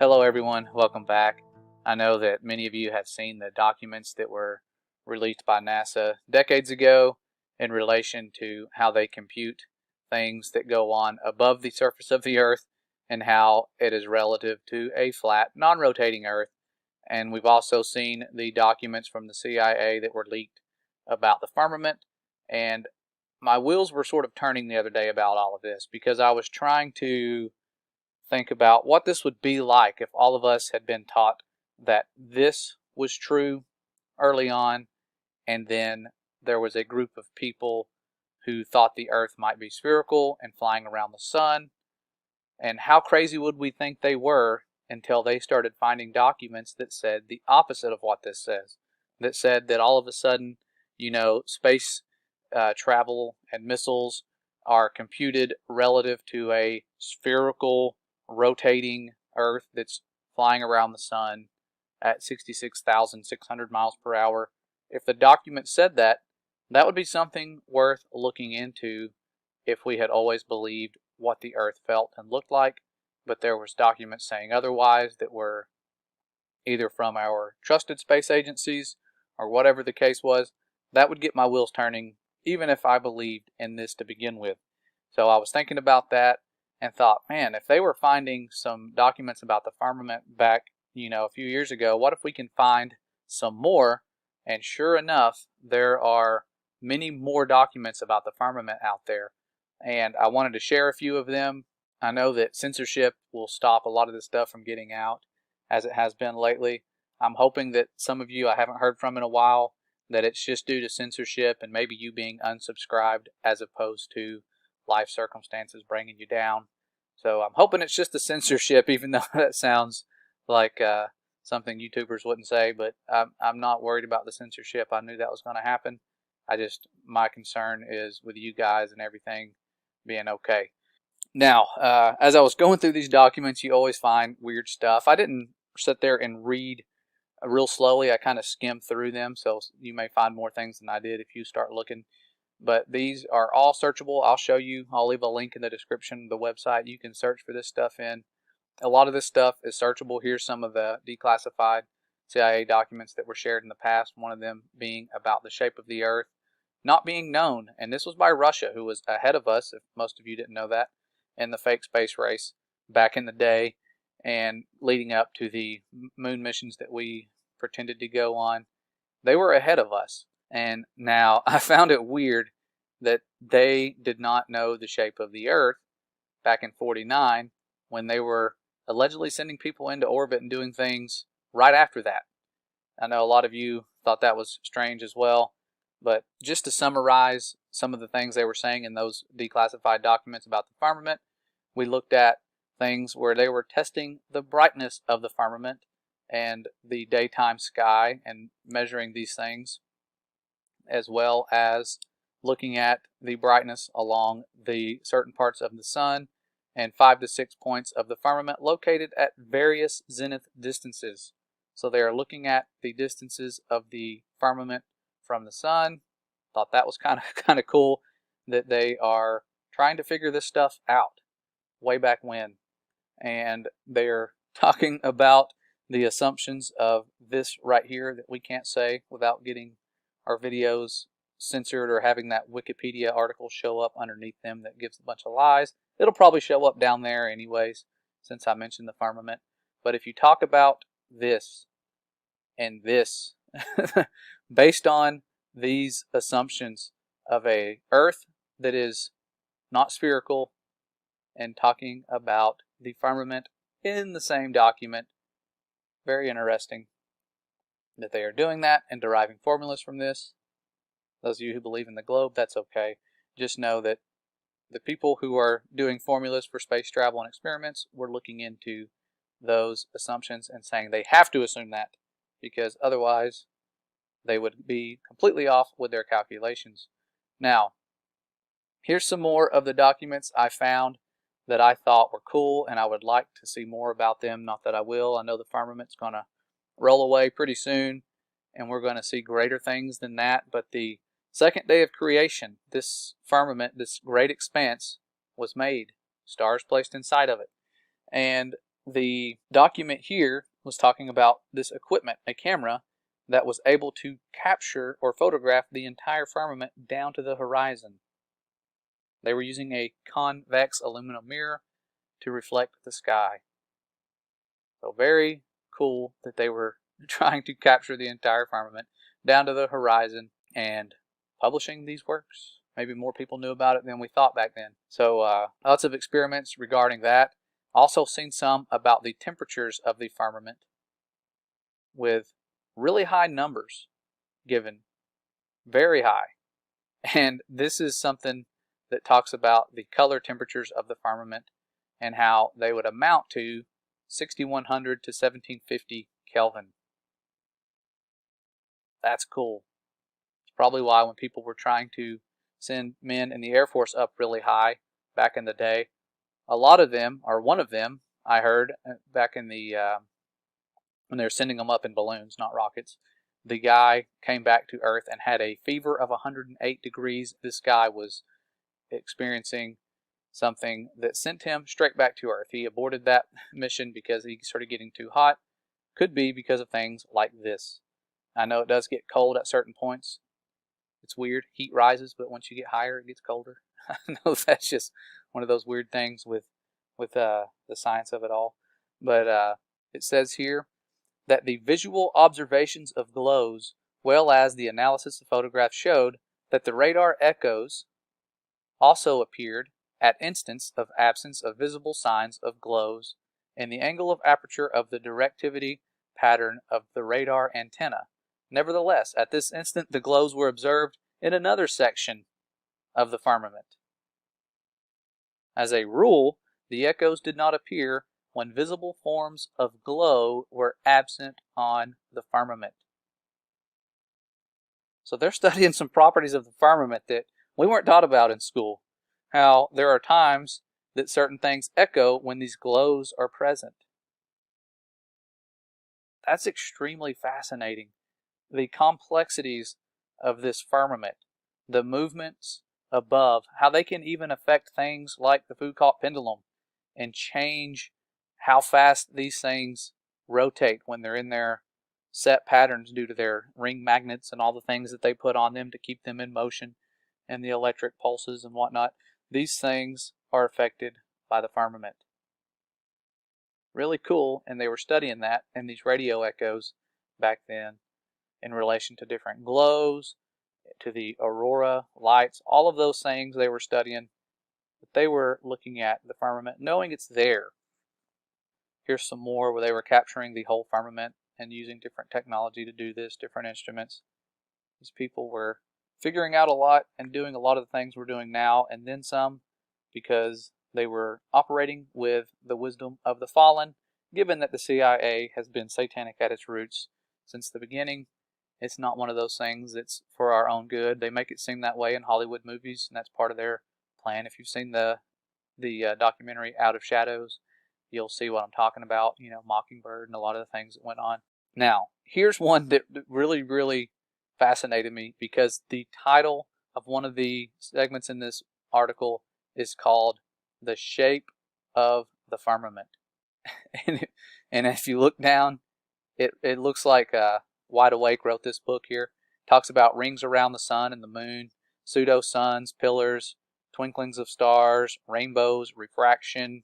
Hello everyone, welcome back. I know that many of you have seen the documents that were released by NASA decades ago in relation to how they compute things that go on above the surface of the Earth and how it is relative to a flat, non-rotating Earth. And we've also seen the documents from the CIA that were leaked about the firmament. And my wheels were sort of turning the other day about all of this because I was trying to think about what this would be like if all of us had been taught that this was true early on, and then there was a group of people who thought the Earth might be spherical and flying around the sun. And how crazy would we think they were until they started finding documents that said the opposite of what this says, that said that all of a sudden, space travel and missiles are computed relative to a spherical rotating Earth that's flying around the sun at 66,600 miles per hour. If the document said that, that would be something worth looking into if we had always believed what the Earth felt and looked like, but there was documents saying otherwise that were either from our trusted space agencies or whatever the case was. That would get my wheels turning even if I believed in this to begin with. So I was thinking about that and thought, man, if they were finding some documents about the firmament back, a few years ago, what if we can find some more? And sure enough, there are many more documents about the firmament out there. And I wanted to share a few of them. I know that censorship will stop a lot of this stuff from getting out, as it has been lately. I'm hoping that some of you I haven't heard from in a while, that it's just due to censorship and maybe you being unsubscribed as opposed to life circumstances bringing you down. So I'm hoping it's just the censorship, even though that sounds like something YouTubers wouldn't say, but I'm not worried about the censorship. I knew that was going to happen. My concern is with you guys and everything being okay. Now, as I was going through these documents, you always find weird stuff. I didn't sit there and read real slowly. I kind of skimmed through them, so you may find more things than I did if you start looking. But these are all searchable. I'll show you. I'll leave a link in the description of the website you can search for this stuff in. A lot of this stuff is searchable. Here's some of the declassified CIA documents that were shared in the past, one of them being about the shape of the Earth not being known. And this was by Russia, who was ahead of us, if most of you didn't know that, in the fake space race back in the day and leading up to the moon missions that we pretended to go on. They were ahead of us. And now I found it weird that they did not know the shape of the Earth back in '49 when they were allegedly sending people into orbit and doing things right after that. I know a lot of you thought that was strange as well, but just to summarize some of the things they were saying in those declassified documents about the firmament, we looked at things where they were testing the brightness of the firmament and the daytime sky and measuring these things, as well as looking at the brightness along the certain parts of the sun and 5 to 6 points of the firmament located at various zenith distances. So they are looking at the distances of the firmament from the sun. Thought that was kind of cool that they are trying to figure this stuff out way back when. And they're talking about the assumptions of this right here that we can't say without getting our videos censored or having that Wikipedia article show up underneath them that gives a bunch of lies. It'll probably show up down there anyways, since I mentioned the firmament. But if you talk about this and this, based on these assumptions of a Earth that is not spherical, and talking about the firmament in the same document, very interesting that they are doing that and deriving formulas from this. Those of you who believe in the globe, that's okay. Just know that the people who are doing formulas for space travel and experiments were looking into those assumptions and saying they have to assume that, because otherwise they would be completely off with their calculations. Now, here's some more of the documents I found that I thought were cool, and I would like to see more about them. Not that I will. I know the firmament's going to roll away pretty soon, and we're going to see greater things than that. But the second day of creation, this firmament, this great expanse, was made. Stars placed inside of it. And the document here was talking about this equipment, a camera that was able to capture or photograph the entire firmament down to the horizon. They were using a convex aluminum mirror to reflect the sky. So very cool that they were trying to capture the entire firmament down to the horizon and publishing these works. Maybe more people knew about it than we thought back then. So lots of experiments regarding that. Also seen some about the temperatures of the firmament with really high numbers given, very high. And this is something that talks about the color temperatures of the firmament and how they would amount to 6100 to 1750 Kelvin. That's cool. It's probably why when people were trying to send men in the Air Force up really high back in the day, a lot of them, or one of them, I heard back in the when they were sending them up in balloons, not rockets, the guy came back to Earth and had a fever of 108 degrees. This guy was experiencing something that sent him straight back to Earth. He aborted that mission because he started getting too hot. Could be because of things like this. I know it does get cold at certain points. It's weird. Heat rises, but once you get higher, it gets colder. I know that's just one of those weird things with the science of it all. But it says here that the visual observations of glows, well as the analysis of photographs, showed that the radar echoes also appeared at instance of absence of visible signs of glows in the angle of aperture of the directivity pattern of the radar antenna. Nevertheless, at this instant, the glows were observed in another section of the firmament. As a rule, the echoes did not appear when visible forms of glow were absent on the firmament. So they're studying some properties of the firmament that we weren't taught about in school. How there are times that certain things echo when these glows are present. That's extremely fascinating. The complexities of this firmament, the movements above, how they can even affect things like the Foucault pendulum and change how fast these things rotate when they're in their set patterns due to their ring magnets and all the things that they put on them to keep them in motion and the electric pulses and whatnot. These things are affected by the firmament. Really cool, and they were studying that and these radio echoes back then in relation to different glows, to the aurora lights, all of those things they were studying. But they were looking at the firmament, knowing it's there. Here's some more where they were capturing the whole firmament and using different technology to do this, different instruments. These people were figuring out a lot and doing a lot of the things we're doing now and then some, because they were operating with the wisdom of the fallen, given that the CIA has been satanic at its roots since the beginning. It's not one of those things that's for our own good. They make it seem that way in Hollywood movies, and that's part of their plan. If you've seen the documentary Out of Shadows, you'll see what I'm talking about, Mockingbird and a lot of the things that went on. Now, here's one that really, really fascinated me, because the title of one of the segments in this article is called The Shape of the Firmament. And if you look down, it looks like Wide Awake wrote this book here. Talks about rings around the sun and the moon, pseudo-suns, pillars, twinklings of stars, rainbows, refraction,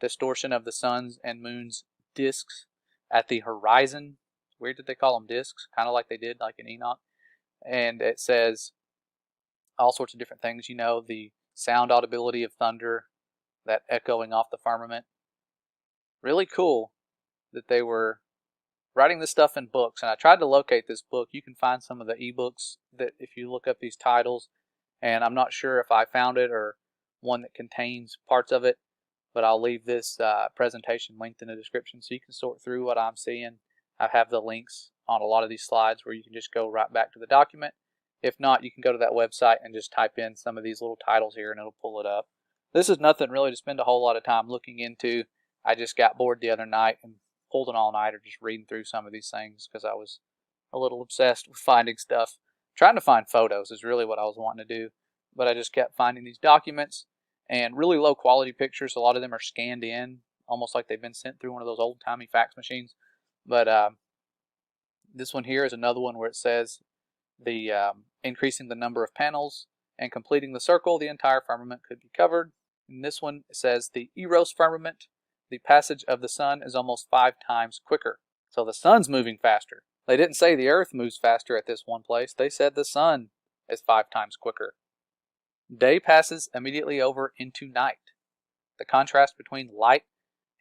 distortion of the sun's and moon's disks at the horizon. Weird that they call them disks, kind of like they did like in Enoch. And it says all sorts of different things, the sound audibility of thunder, that echoing off the firmament. Really cool that they were writing this stuff in books. And I tried to locate this book. You can find some of the ebooks that if you look up these titles, and I'm not sure if I found it or one that contains parts of it, but I'll leave this presentation linked in the description so you can sort through what I'm seeing. I have the links on a lot of these slides where you can just go right back to the document. If not, you can go to that website and just type in some of these little titles here and it'll pull it up. This is nothing really to spend a whole lot of time looking into. I just got bored the other night and pulled an all-nighter just reading through some of these things because I was a little obsessed with finding stuff. Trying to find photos is really what I was wanting to do, but I just kept finding these documents and really low quality pictures. A lot of them are scanned in almost like they've been sent through one of those old-timey fax machines. But this one here is another one where it says the increasing the number of panels and completing the circle, the entire firmament could be covered. And this one says the Eros firmament, the passage of the sun is almost 5 times quicker. So the sun's moving faster. They didn't say the earth moves faster at this one place. They said the sun is 5 times quicker. Day passes immediately over into night. The contrast between light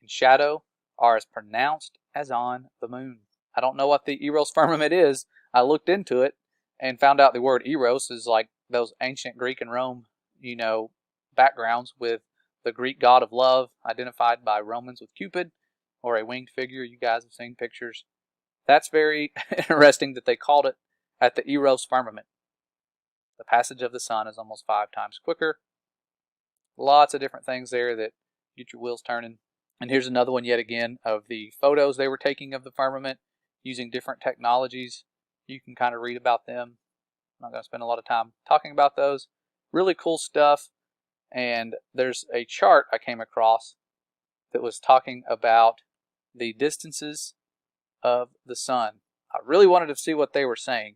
and shadow are as pronounced as on the moon. I don't know what the Eros firmament is. I looked into it and found out the word Eros is like those ancient Greek and Rome, backgrounds with the Greek god of love identified by Romans with Cupid, or a winged figure. You guys have seen pictures. That's very interesting that they called it at the Eros firmament. The passage of the sun is almost 5 times quicker. Lots of different things there that get your wheels turning. And here's another one yet again of the photos they were taking of the firmament using different technologies. You can kind of read about them. I'm not going to spend a lot of time talking about those. Really cool stuff. And there's a chart I came across that was talking about the distances of the sun. I really wanted to see what they were saying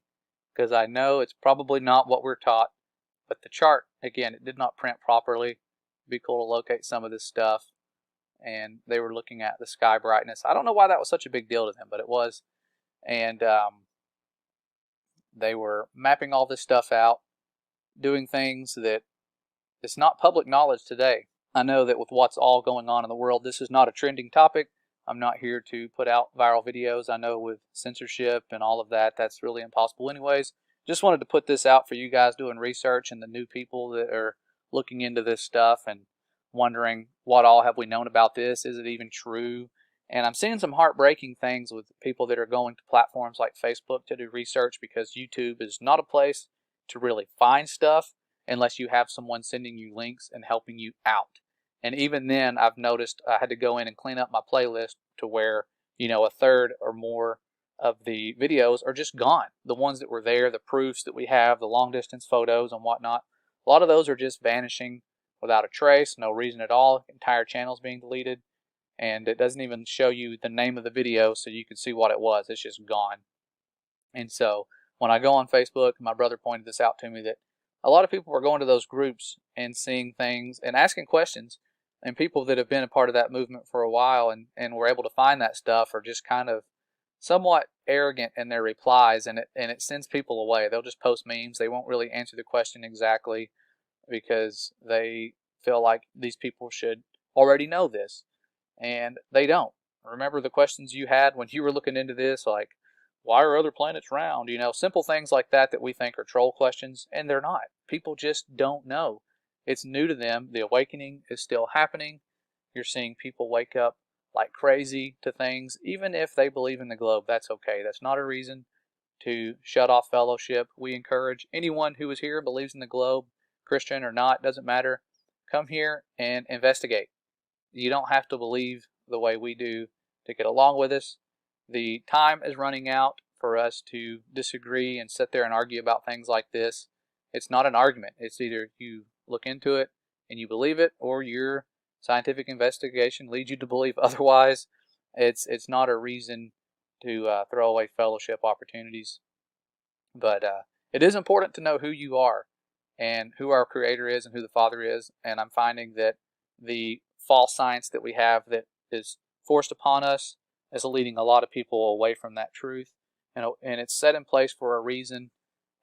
because I know it's probably not what we're taught. But the chart, again, it did not print properly. It'd be cool to locate some of this stuff. And they were looking at the sky brightness. I don't know why that was such a big deal to them, but it was. And they were mapping all this stuff out, doing things that it's not public knowledge today. I know that with what's all going on in the world, this is not a trending topic. I'm not here to put out viral videos. I know with censorship and all of that, that's really impossible anyways. Just wanted to put this out for you guys doing research and the new people that are looking into this stuff and wondering what all have we known about this? Is it even true? And I'm seeing some heartbreaking things with people that are going to platforms like Facebook to do research because YouTube is not a place to really find stuff unless you have someone sending you links and helping you out. And even then, I've noticed I had to go in and clean up my playlist to where, a third or more of the videos are just gone. The ones that were there, the proofs that we have, the long distance photos and whatnot, a lot of those are just vanishing without a trace, no reason at all. Entire channels being deleted. And it doesn't even show you the name of the video so you can see what it was. It's just gone. And so when I go on Facebook, my brother pointed this out to me that a lot of people were going to those groups and seeing things and asking questions, and people that have been a part of that movement for a while and were able to find that stuff are just kind of somewhat arrogant in their replies, and it sends people away. They'll just post memes. They won't really answer the question exactly because they feel like these people should already know this, and they don't. Remember the questions you had when you were looking into this, like, why are other planets round? Simple things like that we think are troll questions, and they're not. People just don't know. It's new to them. The awakening is still happening. You're seeing people wake up like crazy to things. Even if they believe in the globe, that's okay. That's not a reason to shut off fellowship. We encourage anyone who is here, believes in the globe, Christian or not, doesn't matter, come here and investigate. You don't have to believe the way we do to get along with us. The time is running out for us to disagree and sit there and argue about things like this. It's not an argument. It's either you look into it and you believe it, or your scientific investigation leads you to believe otherwise. It's not a reason to throw away fellowship opportunities. But it is important to know who you are and who our Creator is and who the Father is. And I'm finding that the false science that we have that is forced upon us is leading a lot of people away from that truth. And it's set in place for a reason.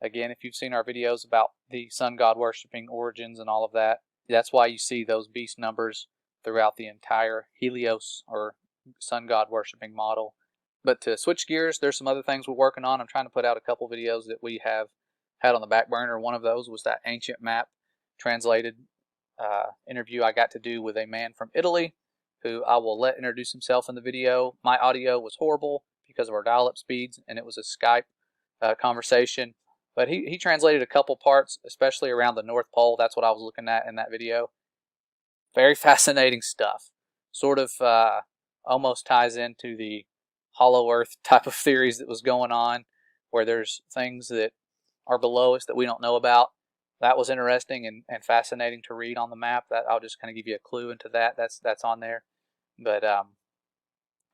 Again, if you've seen our videos about the sun god worshiping origins and all of that, that's why you see those beast numbers throughout the entire Helios or sun god worshiping model. But to switch gears, there's some other things we're working on. I'm trying to put out a couple videos that we have had on the back burner. One of those was that ancient map translated interview I got to do with a man from Italy who I will let introduce himself in the video. My audio was horrible because of our dial-up speeds, and it was a Skype conversation. But he translated a couple parts, especially around the North Pole. That's what I was looking at in that video. Very fascinating stuff. Sort of almost ties into the hollow earth type of theories that was going on, where there's things that are below us that we don't know about. That was interesting and fascinating to read on the map. That I'll just kind of give you a clue into that. That's on there. But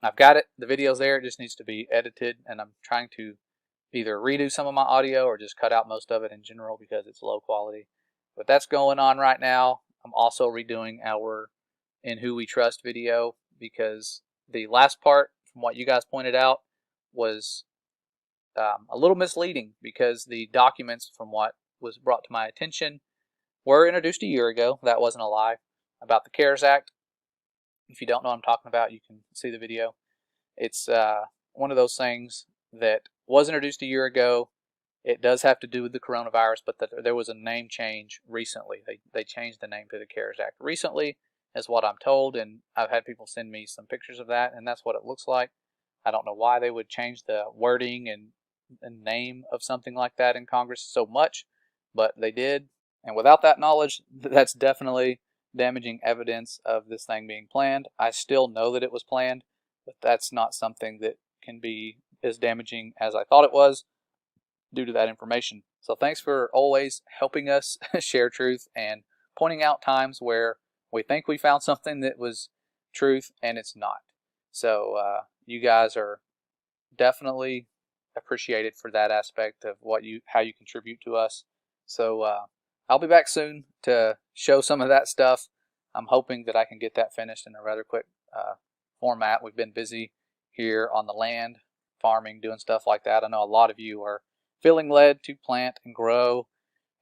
I've got it. The video's there. It just needs to be edited, and I'm trying to either redo some of my audio or just cut out most of it in general because it's low quality. But that's going on right now. I'm also redoing our In Who We Trust video because the last part, from what you guys pointed out, was a little misleading because the documents, from what was brought to my attention, were introduced a year ago. That wasn't a lie. About the CARES Act. If you don't know what I'm talking about, you can see the video. It's one of those things that was introduced a year ago. It does have to do with the coronavirus, but there was a name change recently. They changed the name to the CARES Act recently, is what I'm told, and I've had people send me some pictures of that, and that's what it looks like. I don't know why they would change the wording and name of something like that in Congress so much, but they did. And without that knowledge, that's definitely damaging evidence of this thing being planned. I still know that it was planned, but that's not something that can be as damaging as I thought it was due to that information. So thanks for always helping us share truth and pointing out times where we think we found something that was truth and it's not. So you guys are definitely appreciated for that aspect of how you contribute to us. So I'll be back soon to show some of that stuff. I'm hoping that I can get that finished in a rather quick format. We've been busy here on the land, farming, doing stuff like that. I know a lot of you are feeling led to plant and grow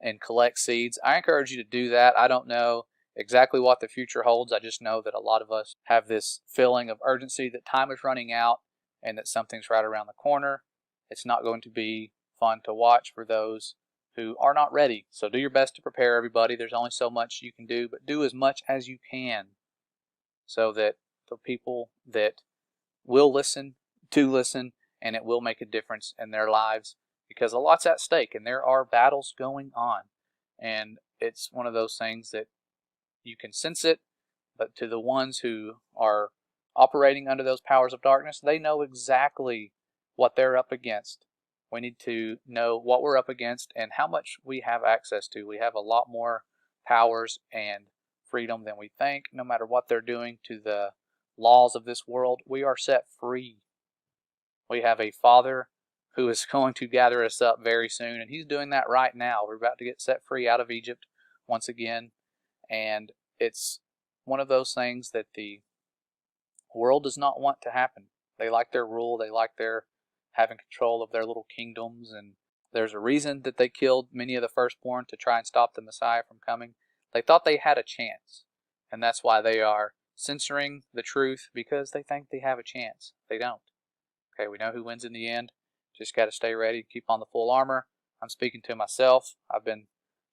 and collect seeds. I encourage you to do that. I don't know exactly what the future holds. I just know that a lot of us have this feeling of urgency that time is running out and that something's right around the corner. It's not going to be fun to watch for those who are not ready. So do your best to prepare everybody. There's only so much you can do, but do as much as you can so that the people that will listen to listen, and it will make a difference in their lives, because a lot's at stake and there are battles going on. And it's one of those things that you can sense it, but to the ones who are operating under those powers of darkness, they know exactly what they're up against. We need to know what we're up against and how much we have access to. We have a lot more powers and freedom than we think. No matter what they're doing to the laws of this world, we are set free. We have a Father who is going to gather us up very soon, and he's doing that right now. We're about to get set free out of Egypt once again, and it's one of those things that the world does not want to happen. They like their rule. They like their having control of their little kingdoms, and there's a reason that they killed many of the firstborn to try and stop the Messiah from coming. They thought they had a chance, and that's why they are censoring the truth, because they think they have a chance. They don't. Okay, we know who wins in the end. Just got to stay ready, keep on the full armor. I'm speaking to myself. I've been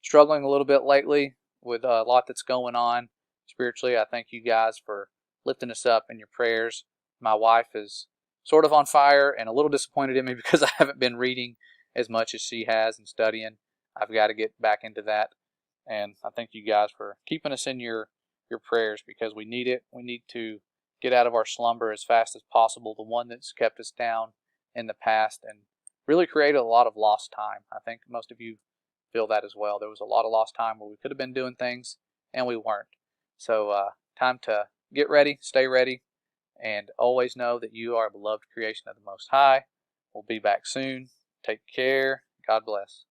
struggling a little bit lately with a lot that's going on spiritually. I thank you guys for lifting us up in your prayers. My wife is sort of on fire and a little disappointed in me because I haven't been reading as much as she has and studying. I've got to get back into that. And I thank you guys for keeping us in your prayers, because we need it. We need to get out of our slumber as fast as possible, the one that's kept us down in the past and really created a lot of lost time. I think most of you feel that as well. There was a lot of lost time where we could have been doing things and we weren't. So time to get ready, stay ready, and always know that you are a beloved creation of the Most High. We'll be back soon. Take care. God bless.